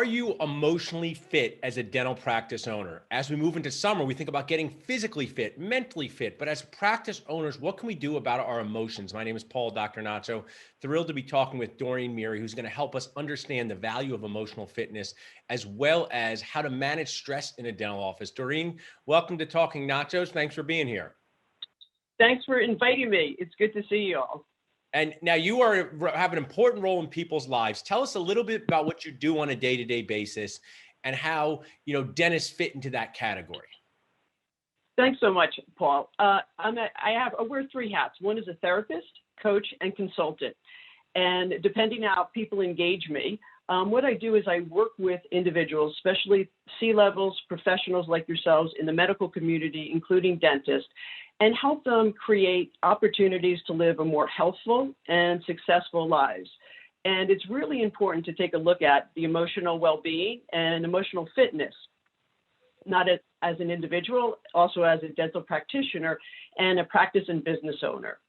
Are you emotionally fit as a dental practice owner? As we move into summer, we think about getting physically fit, mentally fit, but as practice owners, what can we do about our emotions? My name is Paul, Dr. Nacho. Thrilled to be talking with Doreen Miri, who's going to help us understand the value of emotional fitness, as well as how to manage stress in a dental office. Doreen, welcome to Talking Nachos. Thanks for being here. Thanks for inviting me. It's good to see you all. And now you have an important role in people's lives. Tell us a little bit about what you do on a day-to-day basis and how, dentists fit into that category. Thanks so much, Paul. I wear three hats. One is a therapist, coach, and consultant. And depending on how people engage me, what I do is I work with individuals, especially C-levels, professionals like yourselves in the medical community, including dentists, and help them create opportunities to live a more healthful and successful lives. And it's really important to take a look at the emotional well-being and emotional fitness, not as an individual, also as a dental practitioner and a practice and business owner.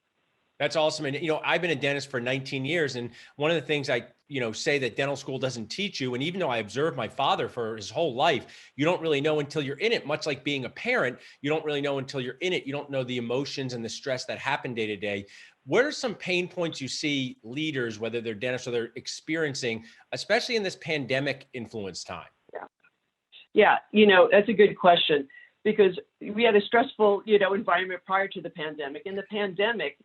That's awesome. And, I've been a dentist for 19 years. And one of the things I, say that dental school doesn't teach you, and even though I observed my father for his whole life, you don't really know until you're in it, much like being a parent, you don't really know until you're in it. You don't know the emotions and the stress that happen day to day. What are some pain points you see leaders, whether they're dentists or they're experiencing, especially in this pandemic influence time? Yeah, that's a good question. Because we had a stressful, environment prior to the pandemic. And the pandemic,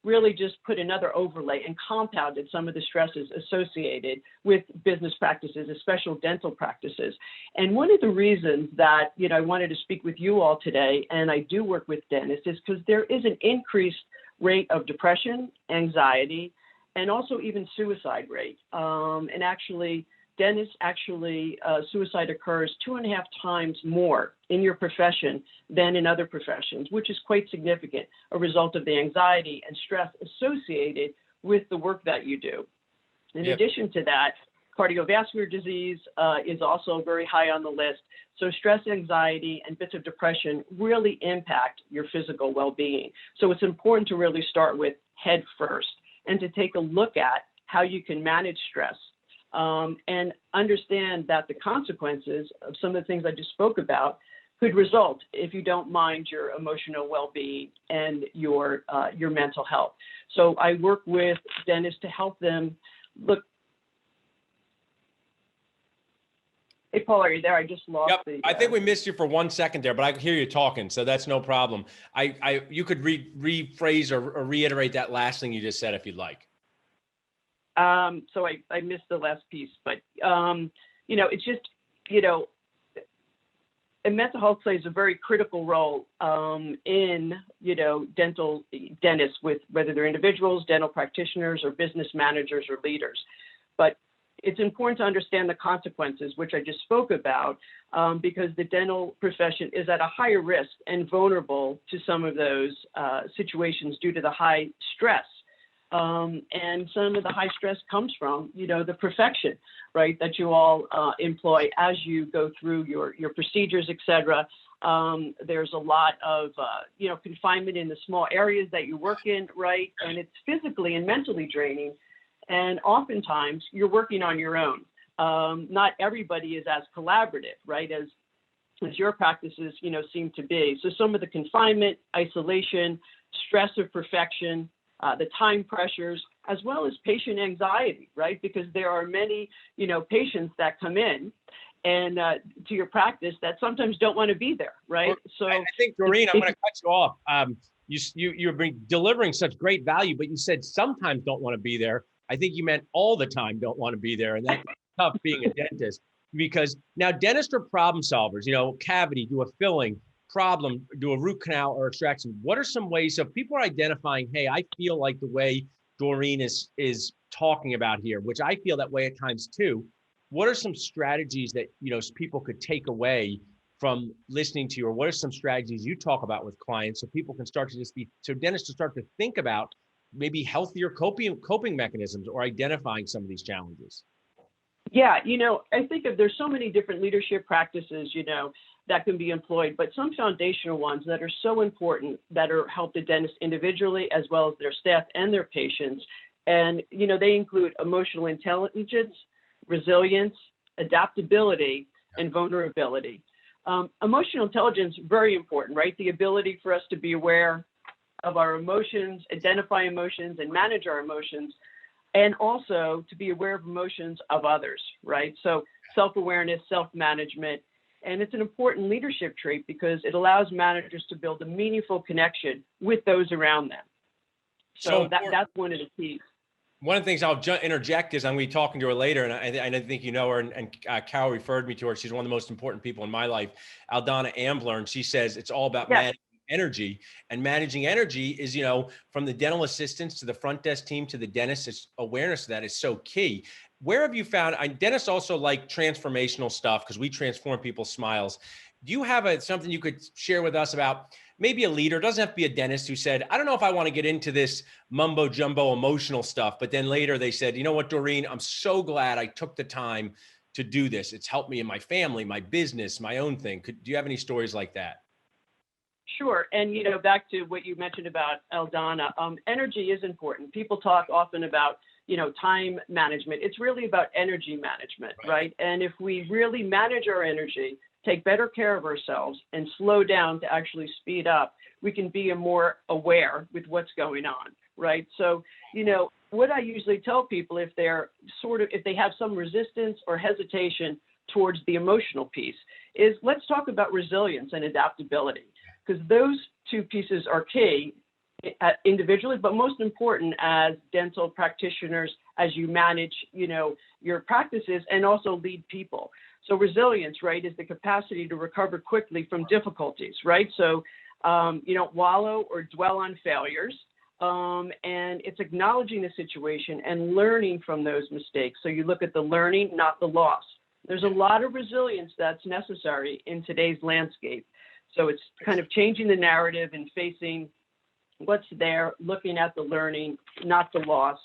really just put another overlay and compounded some of the stresses associated with business practices, especially dental practices. And one of the reasons that, I wanted to speak with you all today, and I do work with dentists, is because there is an increased rate of depression, anxiety, and also even suicide rate. And actually, dentists suicide occurs 2.5 times more in your profession than in other professions, which is quite significant, a result of the anxiety and stress associated with the work that you do. In addition to that, cardiovascular disease is also very high on the list. So stress, anxiety, and bits of depression really impact your physical well-being. So it's important to really start with head first and to take a look at how you can manage stress. And understand that the consequences of some of the things I just spoke about could result if you don't mind your emotional well-being and your mental health. So I work with dentists to help them look. Hey, Paul, are you there? I just lost the. I think we missed you for 1 second there, but I can hear you talking, so that's no problem. You could rephrase or reiterate that last thing you just said if you'd like. So I missed the last piece, but, it's just, and mental health plays a very critical role in, dentists, with whether they're individuals, dental practitioners, or business managers or leaders. But it's important to understand the consequences, which I just spoke about, because the dental profession is at a higher risk and vulnerable to some of those situations due to the high stress. And some of the high stress comes from, the perfection, right, that you all employ as you go through your procedures, et cetera. There's a lot of, confinement in the small areas that you work in, right? And it's physically and mentally draining. And oftentimes you're working on your own. Not everybody is as collaborative, right, as your practices, seem to be. So some of the confinement, isolation, stress of perfection, the time pressures, as well as patient anxiety, right? Because there are many, patients that come in and to your practice that sometimes don't want to be there, right? Well, so I think, Doreen, I'm going to cut you off. You're delivering such great value, but you said sometimes don't want to be there. I think you meant all the time don't want to be there, and that's tough being a dentist, because now dentists are problem solvers. Cavity, do a filling. Problem, do a root canal or extraction. What are some ways, so people are identifying, hey, I feel like the way Doreen is talking about here, which I feel that way at times too. What are some strategies that people could take away from listening to you, or what are some strategies you talk about with clients so people can start to so dentists to start to think about maybe healthier coping mechanisms or identifying some of these challenges? Yeah, I think there's so many different leadership practices, that can be employed, but some foundational ones that are so important that help the dentist individually as well as their staff and their patients. And, they include emotional intelligence, resilience, adaptability, and vulnerability. Emotional intelligence, very important, right? The ability for us to be aware of our emotions, identify emotions, and manage our emotions, and also to be aware of emotions of others, right? So self-awareness, self-management, and it's an important leadership trait because it allows managers to build a meaningful connection with those around them. So that's one of the keys. One of the things I'll interject is I'm going to be talking to her later, and I think you know her, and Carol referred me to her. She's one of the most important people in my life, Aldana Ambler, and she says it's all about managing energy. And managing energy is, you know, from the dental assistants to the front desk team to the dentist, it's awareness of that is so key. Where have you found, dentists also like transformational stuff because we transform people's smiles. Do you have something you could share with us about maybe a leader, doesn't have to be a dentist, who said, I don't know if I want to get into this mumbo jumbo emotional stuff, but then later they said, you know what, Doreen, I'm so glad I took the time to do this. It's helped me in my family, my business, my own thing. Do you have any stories like that? Sure. And, you know, back to what you mentioned about Aldana, energy is important. People talk often about, you know, time management. It's really about energy management, right? And if we really manage our energy, take better care of ourselves, and slow down to actually speed up, we can be more aware with what's going on, right? So, you know, what I usually tell people if they have some resistance or hesitation towards the emotional piece is let's talk about resilience and adaptability, because those two pieces are key individually, but most important as dental practitioners, as you manage, you know, your practices and also lead people. So resilience, right, is the capacity to recover quickly from difficulties, right? So you don't wallow or dwell on failures, and it's acknowledging the situation and learning from those mistakes. So you look at the learning, not the loss. There's a lot of resilience that's necessary in today's landscape. So it's kind of changing the narrative and facing what's there, looking at the learning, not the loss.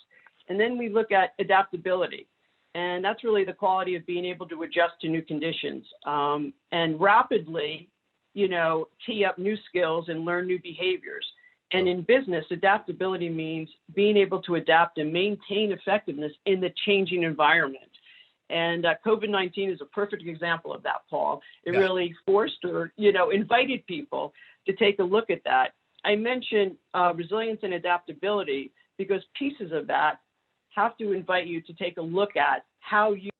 And then we look at adaptability. And that's really the quality of being able to adjust to new conditions and rapidly, you know, tee up new skills and learn new behaviors. And in business, adaptability means being able to adapt and maintain effectiveness in the changing environment. And COVID-19 is a perfect example of that, Paul. It really forced or, you know, invited people to take a look at that. I mentioned resilience and adaptability because pieces of that have to invite you to take a look at how you.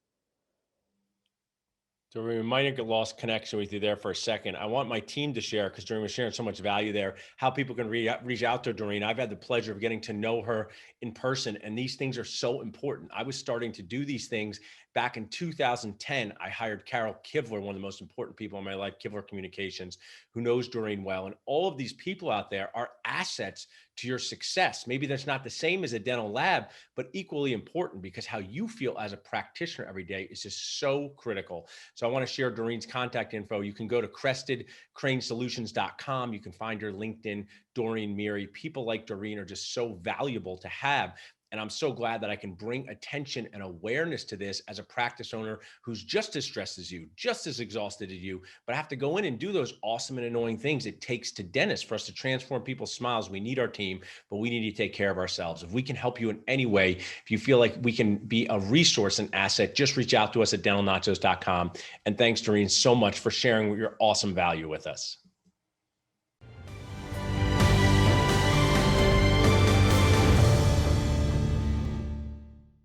Doreen, we might have lost connection with you there for a second. I want my team to share, because Doreen was sharing so much value there, how people can reach out to Doreen. I've had the pleasure of getting to know her in person, and these things are so important. I was starting to do these things back in 2010. I hired Carol Kivler, one of the most important people in my life, Kivler Communications, who knows Doreen well. And all of these people out there are assets to your success. Maybe that's not the same as a dental lab, but equally important, because how you feel as a practitioner every day is just so critical. So I want to share Doreen's contact info. You can go to crestedcranesolutions.com. You can find her LinkedIn, Doreen Miri. People like Doreen are just so valuable to have. And I'm so glad that I can bring attention and awareness to this as a practice owner who's just as stressed as you, just as exhausted as you, but I have to go in and do those awesome and annoying things it takes to dentists for us to transform people's smiles. We need our team, but we need to take care of ourselves. If we can help you in any way, if you feel like we can be a resource and asset, just reach out to us at dentalnachos.com. And thanks, Doreen, so much for sharing your awesome value with us.